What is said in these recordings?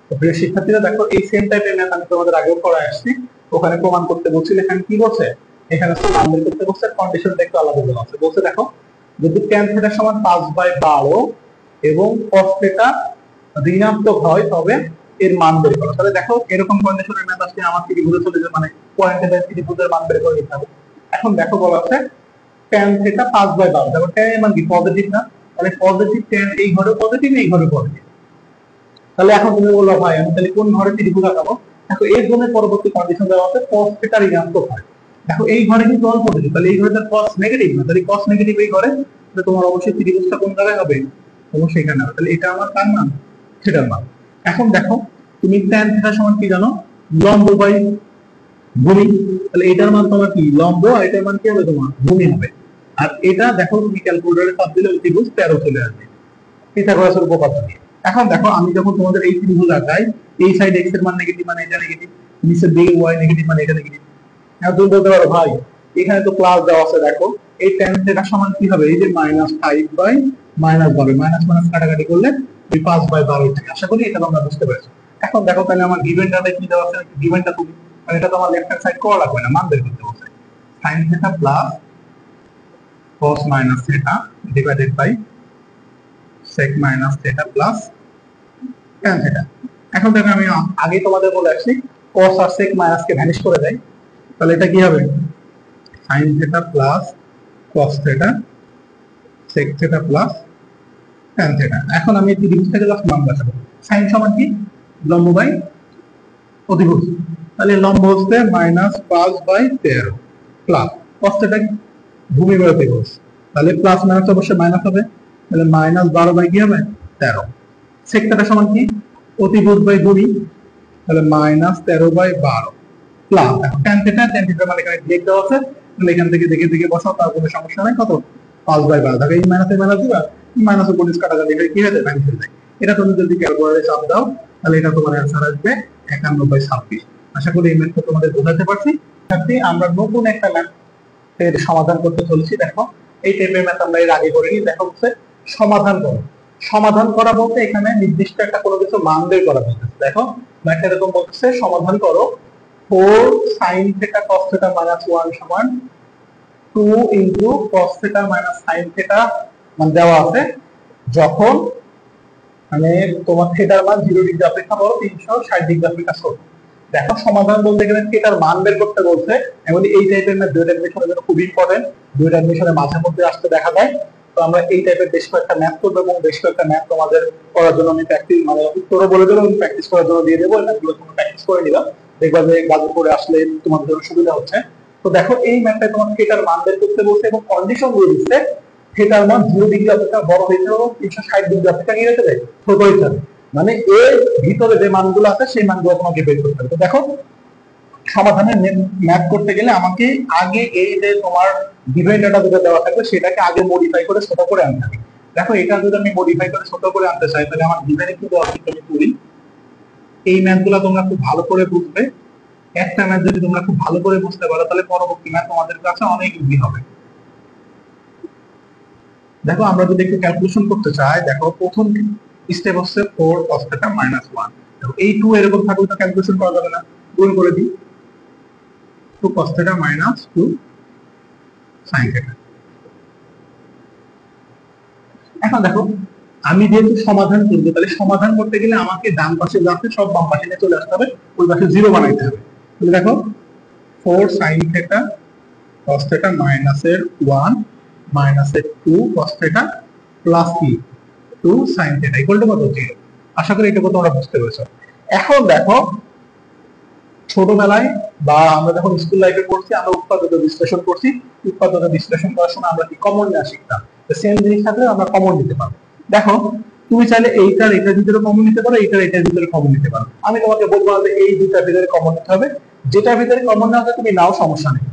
তো প্রিয় শিক্ষার্থীরা দেখো এই সেম টাইপের ম্যাথ আমি তোমাদের আগেও পড়ায় আসছি। ওখানে প্রমাণ করতে বলছিল, এখানে কি বলছে, এখানে মান বের করতে বলছে, কন্ডিশনটা একটু আলাদা দেওয়া আছে। বলছে দেখো যদি tan θ সমান 5/12 এবং cos θ ঋণাত্মক হয় তবে এর মান বের করো। তাহলে দেখো এরকম কন্ডিশনের ম্যাথ আসলে আমার ত্রিভুজে চলে যায়, মানে পয়েন্টে ত্রিভুজের মান বের করে নিতে হবে। এখন দেখো বলা আছে tan θ 5/12, দেখো tan এর মান কি পজিটিভ না, তাহলে পজিটিভ tan এই ঘরে পজিটিভ, এই ঘরে পজিটিভ। তাহলে এখন তুমি বললো ভাই আমি তাহলে কোন ঘরে ত্রিভুজ আঁকাবো? দেখো এর জন্য পরবর্তী কন্ডিশন দেওয়া আছে cos θ ঋণাত্মক হয়। দেখো এই ঘরে কিন্তু অল পজিটিভ, তাহলে এই ঘরে তার cos নেগেটিভ না, তাহলে cos নেগেটিভ এই ঘরে, তাহলে তোমার অবশ্যই ত্রিভুজটা কোন জায়গায় হবে? অবশ্যই এখানে হবে। তাহলে এটা আমার কার মান? থিটার মান। এখন দেখো তুমি tan θ সমান কি জানো? লম্ব বাই ভূমি। তাহলে এটার মান তোমার কি? লম্ব, আর এটার মান কি হবে? তোমার ভূমি হবে। আর এটা দেখো তুমি ক্যালকুলেটরে চাপ দিলে ওই ত্রিভুজ 13 চলে আসবে পিথাগোরাসের উপপাদ্য দিয়ে। এখন দেখো আমি যখন তোমাদের এই ত্রিভুজ আঁকাই, এই সাইড x এর মান নেগেটিভ মানে এটা নেগেটিভ, নিচের দিকে y নেগেটিভ মানে এটা নেগেটিভ। এখন তুমি বলতে পারো ভাই এখানে তো প্লাস দেওয়া আছে, দেখো এই tan θ সমান কি হবে? এই যে -5/-12, মাইনাস মাইনাস কাটাকাটি করলে এই 5/12 থাকে। আশা করি এটা তোমরা বুঝতে পেরেছো। এখন দেখো তাহলে আমার গিভেনটা কি দেওয়া আছে, গিভেনটা তুমি মানে এটা তো আমার লেফট হ্যান্ড সাইড করা লাগবে না, মান বের করতে বলছে। sin θ plus cos minus θ divided by sec minus θ plus tan θ। এখন দেখো আমি আগে তোমাদের বলে আসছি cos আর sec মাইনাস কে ভ্যানিশ করে দেয়, তাহলে এটা কি হবে? sin θ plus cos θ sec θ plus tan θ। এখন আমি এই ত্রিভুজ থেকে জাস্ট মান বসাবো। sin সমান কি? লম্ব বাই অতিভুজ, তাহলে লম্ব হচ্ছে -5/13 প্লাস cos θ কি? ভূমি বাই অতিভুজ, তাহলে প্লাস মাইনাস অবশ্যই মাইনাস হবে, তাহলে -12 বাই কি হবে? 13। sec θ সমান কি? অতিভুজ বাই ভূমি, তাহলে -13/12 প্লাস tan θ, tan θ মানে এখানে ব্রেক দেওয়া আছে, তাহলে এখান থেকে দেখে দেখে বসাও, তার কোনো সমস্যা নাই। কত? 5/12। দেখো এই মাইনাসে মাইনাস দিবা, মাইনাসে পুলিশ কাটাকাটি হয়ে কি হয়ে যায়? ভ্যানিশ হয়ে যায়। এটা তুমি যদি ক্যালকুলেটরে চাপ দাও তাহলে এটা তোমার অ্যানসার আসবে 51/26। আশা করি এই ম্যাথটা তোমাদের বোঝাতে পারছি। আমরা নতুন একটা ম্যাথের সমাধান করতে চলছি। দেখো এই টাইপের ম্যাথ আমরা এর আগে করিনি। দেখো হচ্ছে সমাধান করো। সমাধান করা বলতে এখানে নির্দিষ্ট একটা কোনো কিছু মান বের করা বলতেছে। দেখো ম্যাথটা এরকম বলতেছে, সমাধান করো 4 sin θ cos θ - 1 সমান 2 into cos θ minus sin θ মান দেওয়া আছে যখন মানে তোমার থিটার মান 0 ডিগ্রি অপেক্ষা বড়, 360 ডিগ্রি অপেক্ষা ছোট। দেখো সমাধান বলতে গেলে থিটার মান বের করতে বলছে। এবং এই টাইপের ম্যাথ দুইটা মিশনের জন্য খুব ইম্পর্টেন্ট, দুইটা মিশনে মাঝে মধ্যে আসতে দেখা যায়। তো আমরা এই টাইপের বেশ কয়েকটা ম্যাথ করবো এবং বেশ কয়েকটা ম্যাথ তোমাদের করার জন্য আমি প্র্যাকটিস মানে উত্তরও বলে দেবো এবং প্র্যাকটিস করার জন্য দিয়ে দেবো। ম্যাথগুলো তোমরা প্র্যাকটিস করে নিবা, দেখবা যে গাজর করে আসলে তোমাদের জন্য সুবিধা হচ্ছে। তো দেখো এই ম্যাথটায় তোমার থিটার মান বের করতে বলছে এবং কন্ডিশন দিয়ে দিচ্ছে থিটার মান 0 ডিগ্রি অপেক্ষা বড় হইতে হবে, 360 ডিগ্রি অপেক্ষা কি হতে হবে? ছোট হইতে হবে। মানে এর ভিতরে যে মানগুলো আছে সেই মানগুলো তোমাকে বের করতে হবে। তো দেখো সমাধানের ম্যাথ করতে গেলে আমাকে আগে এই যে তোমার ডিভাইড ডাটা যেটা দেওয়া থাকবে সেটাকে আগে মডিফাই করে ছোট করে আনতে হবে। দেখো এটা যদি আমি মডিফাই করে ছোট করে আনতে চাই তাহলে আমার ডিভাইডে কি দেওয়া আছে আমি করি। এই ম্যাথগুলো তোমরা খুব ভালো করে বুঝবে। একটা ম্যাথ যদি তোমরা খুব ভালো করে বুঝতে পারো তাহলে পরবর্তী ম্যাথ তোমাদের কাছে অনেক ইজি হবে। দেখো আমরা যদি একটু ক্যালকুলেশন করতে চাই, দেখো প্রথম স্টেপ হচ্ছে 4 cos θ - 1। দেখো এই 2 এরকম থাকলে তো ক্যালকুলেশন করা যাবে না, গুণ করে দিই 2 cos θ - 2 sin θ। এখন দেখো আমি যেহেতু সমাধান করব তাহলে সমাধান করতে গেলে আমাকে ডান পাশে যা আছে সব বাম পাশে নিয়ে চলে আসতে হবে, ওই পাশে 0 বানাইতে হবে। তাহলে দেখো 4 sin θ cos θ মাইনাস এর 1 মাইনাস এর 2 cos θ প্লাস কি 2 sin θ ইকুয়াল টু কত? 0। আশা করি এটা তোমরা বুঝতে পেরেছো। এখন দেখো ছোটবেলায় বা আমরা যখন স্কুল লাইফে পড়ছি আমরা উৎপাদক বিশ্লেষণ করছি। উৎপাদক বিশ্লেষণ করার সময় আমরা কি কমন নেওয়া শিখতাম, সেম জিনিস থাকলে আমরা কমন নিতে পারবো। দেখো তুমি চাইলে এইটার এটার ভিতরে কমন নিতে পারো, এইটার এটার ভিতরে কমন নিতে পারো। আমি তোমাকে বলবো যে এই দুটার ভিতরে কমন নিতে হবে, যেটার ভিতরে কমন না হবে তুমি নাও, সমস্যা নেই।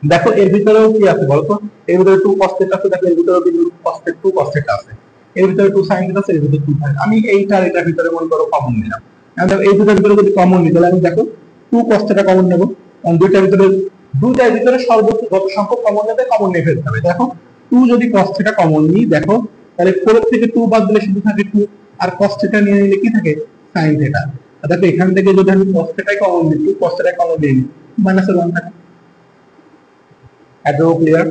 দেখো এর ভিতরেও কি আছে বলতো? এর ভিতরে 2 cos θ আছে, দেখো এর ভিতরেও 2 cos θ আছে, এর ভিতরে 2 sin θ আছে, এর ভিতরে 2 sin। আমি এইটার এটার ভিতরে মনে করো কমন নিলাম। এখন দেখো এই দুটার ভিতরে যদি কমন নিই তাহলে আমি দেখো 2 cos θ কমন নেব। দুইটার ভিতরে সর্বোচ্চ যত সংখ্যক কমন নেবে কমন নিয়ে ফেলতে হবে। দেখো 2 যদি cos θ কমন নিই, দেখো তাহলে 4 থেকে 2 বাদ দিলে শুধু থাকে 2, আর cos θ নিয়ে নিলে কি থাকে? sin θ। দেখো এখান থেকে যদি আমি cos θ কমন দিই, 2 cos θ কমন দিই, -1 থাকে। এত ক্লিয়ার?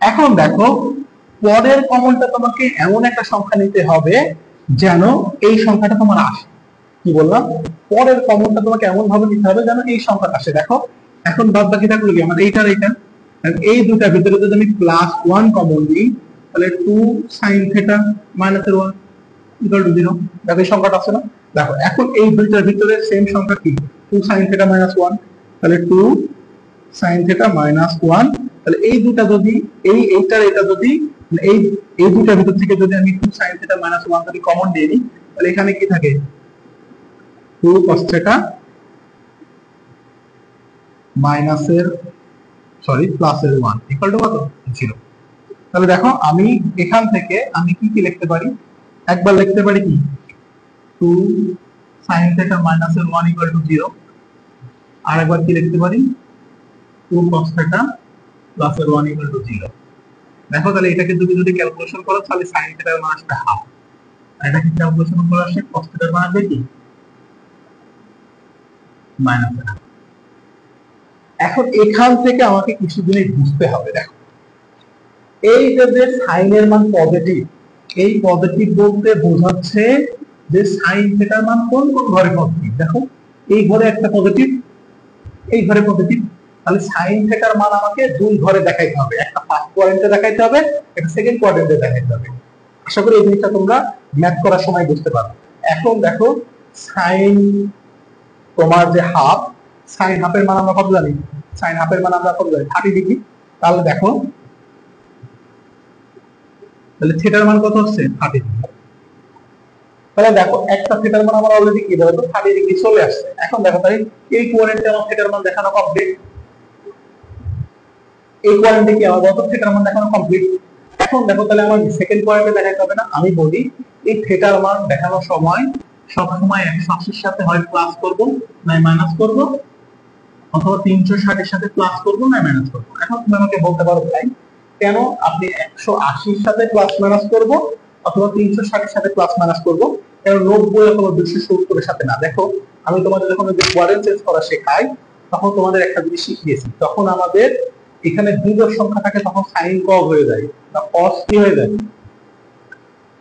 এখন দেখো পরের কমনটা তোমাকে এমন একটা সংখ্যা নিতে হবে যেন এই সংখ্যাটা তোমার আসে। কি বললাম? পরের কমনটা তোমাকে এমন ভাবে নিতে হবে যেন এই সংখ্যাটা আসে। দেখো এখন বাদ বাকি থাকলো কি আমার এইটার এইটা, এই দুটার ভিতরে যদি আমি +1 কমন দিই তাহলে 2 sin θ -1 ইকুয়াল টু 0। দেখো এই সংখ্যাটা আছে না? দেখো এখন এই দুইটার ভিতরে সেম সংখ্যা কি 2 sin θ -1, তাহলে 2 sin θ -1। তাহলে এই দুটা যদি এইটার এটা যদি এই এই দুটার ভিতর থেকে যদি আমি 2 sin θ -1 যদি কমন নিয়ে নিই তাহলে এখানে কি থাকে 2 cos θ মাইনাসের প্লাসের 1 ইকুয়াল টু কত 0। তাহলে দেখো আমি এখান থেকে আমি কি কি লিখতে পারি, একবার লিখতে পারি কি 2 sin θ মাইনাসের 1 ইকুয়াল টু 0, আর একবার কি লিখতে পারি 2 cos θ প্লাসের 1 ইকুয়াল টু 0। দেখো তাহলে এটাকে যদি ক্যালকুলেশন করো তাহলে sin θ এর মান আসবে হাফ, আর এটাকে ক্যালকুলেশন করে আসে cos θ এর মান আসবে কি মাইনাস হাফ। এখন এখান থেকে আমাকে কিছু জিনিস বুঝতে হবে। দেখো এই যে সাইনের মান পজিটিভ, এই পজিটিভ বলতে বোঝাচ্ছে যে সাইন θ এর মান কোন কোন ঘরে পজিটিভ। দেখো এই ঘরে একটা পজিটিভ, এই ঘরে পজিটিভ, তাহলে সাইন θ এর মান আমাকে দুই ঘরে দেখাইতে হবে, একটা ফার্স্ট কোয়াড্রেন্টে দেখাইতে হবে, একটা সেকেন্ড কোয়াড্রেন্টে দেখাইতে হবে। আশা করি এই জিনিসটা তোমরা ম্যাথ করার সময় বুঝতে পারবে। এখন দেখো সাইন তোমার যে হাফ, সাইন হাফের মান আমরা কত জানি, সাইন হাফের মান আমরা কত জানি 30 ডিগ্রি। তাহলে দেখো তাহলে থিটার মান কত হচ্ছে 30 ডিগ্রি। তাহলে দেখো একটা থিটার মান আমরা অলরেডি কি ধরো 30 ডিগ্রি চলে আসছে। এখন দেখো তাই এই কোয়াড্রেন্টে আমার থিটার মান দেখানো কমপ্লিট, এই কোয়াড্রেন্টে কি আমার কত থিটার মান দেখানো কমপ্লিট। এখন দেখো তাহলে আমার সেকেন্ড কোয়াড্রেন্টে দেখাতে হবে না, আমি বলি এই থিটার মান দেখানোর সময় সব সময় 180 এর সাথে হয় প্লাস করব না মাইনাস করব, অথবা 360 এর সাথে প্লাস করব না মাইনাস করব। এখন তুমি আমাকে বলতে পারো ভাই কেন আপনি 180 এর সাথে প্লাস মাইনাস করব অথবা 360 এর সাথে প্লাস মাইনাস করব, কারণ 90 অথবা 270 এর সাথে না। দেখো আমি তোমাদের যখন কোয়াড্রেন্ট চেঞ্জ করা শেখাই তখন তোমাদের একটা জিনিস শিখিয়েছি, তখন আমাদের এখানে বিজোড় সংখ্যা থাকে তখন সাইন কস হয়ে যায়, বা কস কি হয়ে যায়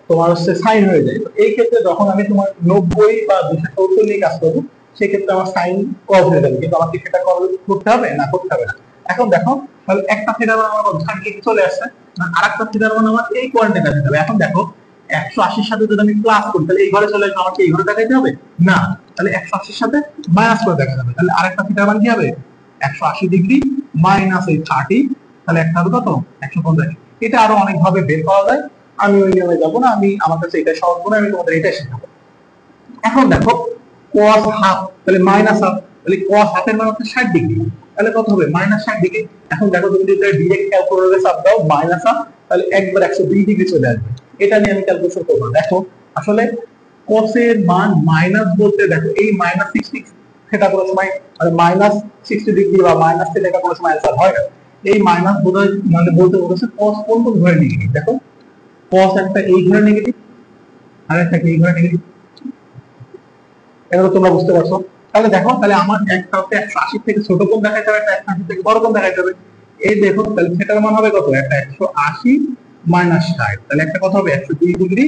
তোমার হচ্ছে সাইন হয়ে যায়। এই ক্ষেত্রে যখন আমি তোমার 90 বা 270 নিয়ে কাজ করবো সেই ক্ষেত্রে আমার সাইন কস হয়ে যাবে, কিন্তু আমাকে সেটা করতে হবে না, করতে হবে না। এখন দেখো তাহলে একটা থিটার মান আমার 60 ডিগ্রি চলে আসছে, না আরেকটা থিটার মান আমার এই কোয়াড্রেন্টে দেখাতে হবে। এখন দেখো 180 এর সাথে যদি আমি প্লাস করি তাহলে এই ঘরে চলে আসবে, আমাকে এই ঘরে দেখাইতে হবে না, তাহলে 180 এর সাথে মাইনাস করে দেখাতে হবে। তাহলে আরেকটা থিটার মান কি হবে 180 ডিগ্রি মাইনাস এই 30, তাহলে একটা হবে কত 150। এটা আরো অনেক ভাবে বের করা যায়, আমি ওই নিয়মে যাবো না, আমি আমার কাছে এটা সহজ মনে হয়, আমি তোমাদের এটা শেখাবো। এখন দেখো cos হাফ তাহলে মাইনাস হাফ, তাহলে cos হাফের মান হচ্ছে 60 ডিগ্রি, তাহলে কত হবে -60 ডিগ্রি। এখন দেখো তুমি যদি ডাইরেক্ট ক্যালকুলেটরে চাপ দাও মাইনাস হাফ, তাহলে একবার 120 ডিগ্রি চলে আসবে। এটা নিয়ে আমি ক্যালকুলেশন করব। দেখো আসলে cos এর মান মাইনাস বলতে দেখো এই -60 সেটা কোনো সময় -60 ডিগ্রি বা মাইনাস থেকে কোনো সময় অ্যান্সার হয় না। এই মাইনাস বোঝায় মানে বলতে বলছে cos কোন কোন ঘরে নেগেটিভ। দেখো cos একটা এই ঘরে নেগেটিভ আর একটা এই ঘরে নেগেটিভ, এটা তোমরা বুঝতে পারছো। তাহলে দেখো তাহলে আমার একটা হচ্ছে 180 থেকে ছোট কোণ দেখাইতে হবে, একটা 180 থেকে বড় কোণ দেখাইতে হবে। এই দেখো তাহলে সেটার মান হবে কত, একটা 180 মাইনাস 60, তাহলে একটা কত হবে 120 ডিগ্রি।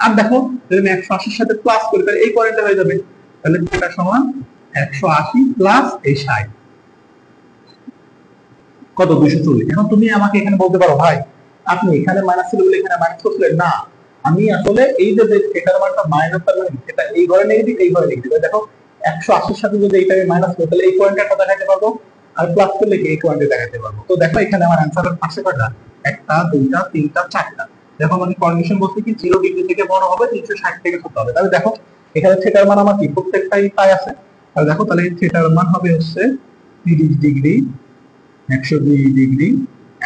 আর দেখো যদি আমি 180 এর সাথে প্লাস করি তাহলে এই পয়েন্টটা হয়ে যাবে, তাহলে এটা সমান 180 প্লাস এই 60 কত 240। এখন তুমি আমাকে এখানে বলতে পারো ভাই আপনি এখানে মাইনাস ছিল বলে এখানে মাইনাস করছিলেন না, আমি আসলে এই যে এটার মানটা মাইনাস তার মানে এটা এই ঘরে নেগেটিভ এই ঘরে নেগেটিভ। দেখো 180 এর সাথে যদি এইটাকে মাইনাস করি তাহলে এই পয়েন্টটা দেখাতে পারবো, আর প্লাস করলে কি এই পয়েন্টে দেখাতে পারবো। তো দেখো এখানে আমার অ্যানসারের পাশে কয়টা, একটা দুইটা তিনটা চারটা। দেখো মানে কন্ডিশন বলতে কি 0 ডিগ্রি থেকে বড় হবে 360 থেকে ছোট হবে। তাহলে দেখো এখানে থিটার মান আমার কি প্রত্যেকটাই পাই আছে। তাহলে দেখো তাহলে থিটার মান হবে হচ্ছে 30 ডিগ্রি 120 ডিগ্রি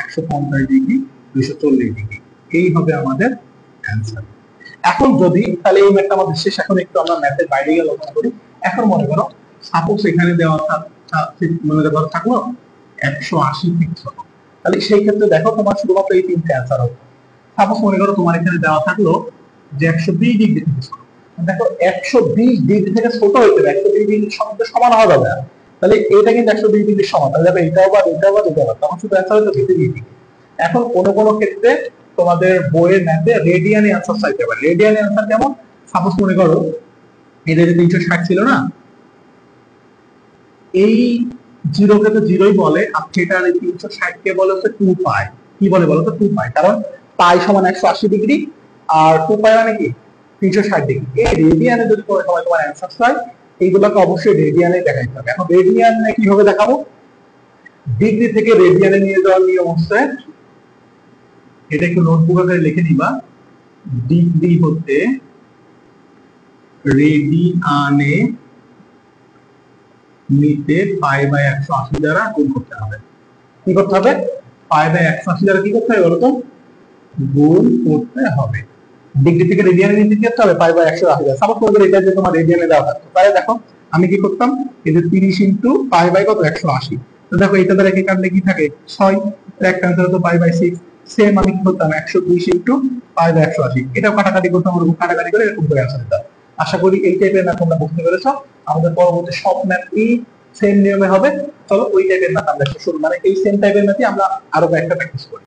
150 ডিগ্রি 240 ডিগ্রি, এই হবে আমাদের অ্যানসার। এখন যদি তাহলে এই ম্যাথটা আমাদের শেষ। এখন একটু আমরা ম্যাথের বাইরে গিয়ে আলোচনা করি। এখন মনে করো সাপোজ এখানে দেওয়া মনে করো থাকলো 180 ফিট ছোট, তাহলে সেই ক্ষেত্রে দেখো তোমার শুধুমাত্র এই তিনটে অ্যান্সার হবে। সাপোজ মনে করো তোমার এখানে দেওয়া থাকলো যে 120 ডিগ্রি থেকে ছোট, দেখো 120 ডিগ্রি থেকে ছোট হইতে হবে, 120 ডিগ্রির সঙ্গে সমান হওয়া যাবে না। তাহলে এটা কিন্তু 120 ডিগ্রির সমান, তাহলে দেখো এটাও বাদ এটাও বাদ এটাও বাদ, তখন শুধু অ্যান্সার হতো 20 ডিগ্রি। এখন কোন কোন ক্ষেত্রে তোমাদের বইয়ের ম্যাথে রেডিয়ানে অ্যান্সার চাইতে পারে। রেডিয়ানে অ্যান্সার কেমন? সাপোজ মনে করো এটা যে 360 ছিল না, এই জিরোকে তো জিরোই বলে, আর থিটার এই 360 কে বলে হচ্ছে 2 পাই। কি বলে বলো তো? 2 পাই, কারণ পাই সমান 180 ডিগ্রি, আর 2 পাই মানে কি 360 ডিগ্রি। এই রেডিয়ানে যদি কোনো সময় তোমার অ্যান্সার চাই, এইগুলোকে অবশ্যই রেডিয়ানে দেখাইতে হবে। এখন রেডিয়ানে কিভাবে দেখাবো? ডিগ্রি থেকে রেডিয়ানে নিয়ে যাওয়ার নিয়ম হচ্ছে, এটা একটু নোটবুক আকারে লিখে নিবা, ডিগ্রি হতে রেডিয়ানে নিতে পাই বাই 180 দ্বারা গুণ করতে হবে। কি করতে হবে? পাই বাই 180 দ্বারা কি করতে হবে বলতো? গুণ করতে হবে। ডিগ্রি থেকে রেডিয়ানে নিতে কি করতে হবে? পাই বাই 180 দ্বারা। সাপোজ তোমাদের এটা যে তোমার রেডিয়ানে দেওয়া থাকতো, তাহলে দেখো আমি কি করতাম, এই যে 30 ইনটু পাই বাই কত 180, তো দেখো এটা দ্বারা কি কাটলে কি থাকে 6, একটা আনসার হতো পাই বাই 6। সেম আমি কি করতাম 120 ইনটু পাই বাই 180, এটাও কাটাকাটি করতাম, ওরকম কাটাকাটি করে এরকম করে আনসার দিতাম। আশা করি এই টাইপের ম্যাথ তোমরা বুঝতে পেরেছো। আমাদের পরবর্তী সব ম্যাথই সেম নিয়মে হবে। চলো ওই টাইপের ম্যাথ আমরা শুরু, মানে এই সেম টাইপের ম্যাথই আমরা আরো কয়েকটা প্র্যাকটিস করি।